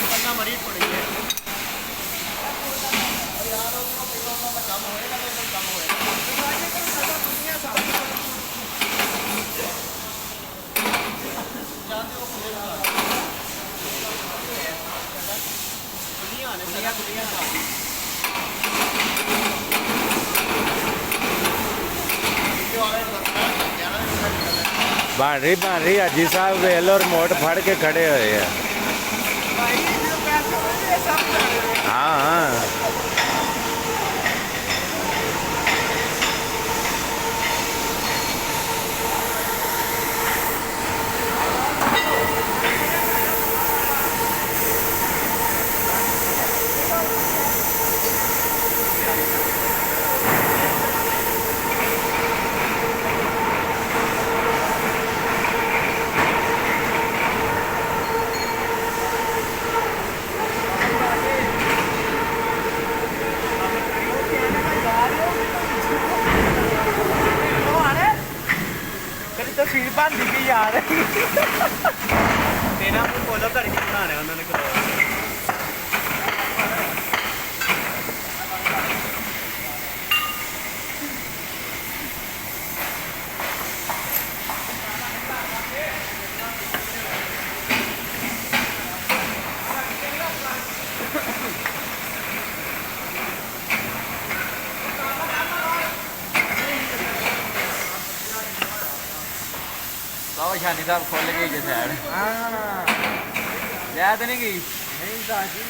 ਬੰਦਾ ਮਰੀ ਥੋੜੀ ਹੈ ਯਾਰ ਉਹ ਕੰਮ ਹੋਏਗਾ ਤਾਂ ਕੰਮ ਹੋਏਗਾ ਜਾਂਦੇ ਉਹ ਕੁੜੀਆਂ ਨੇ ਕੁੜੀਆਂ ਬਣ ਰਹੀ ਹਾਜੀ ਸਾਹਿਬ ਵੇਖ ਲਓ ਰਿਮੋਟ ਫੜ ਕੇ ਖੜੇ ਹੋਏ ਆ ਹਾਂ ਹਾਂ ਤਸਵੀਰ ਬਣਦੀ ਪਈ ਯਾਰ ਤੇਰਾ ਮੂੰਹ ਬੋਲੋ ਘੜੀ ਚ ਬਣਾਣਾ ਉਹਨਾਂ ਨੇ ਕਰਵਾਇਆ ਲਓ ਸ਼ਾਨੀ ਸਾਹਿਬ ਖੁੱਲ ਗਈ ਜੇ ਸਾਈਡ ਹਾਂ ਲੈ ਤਾਂ ਨਹੀਂ ਗਈ ਨਹੀਂ ਤਾਂ ਜੀ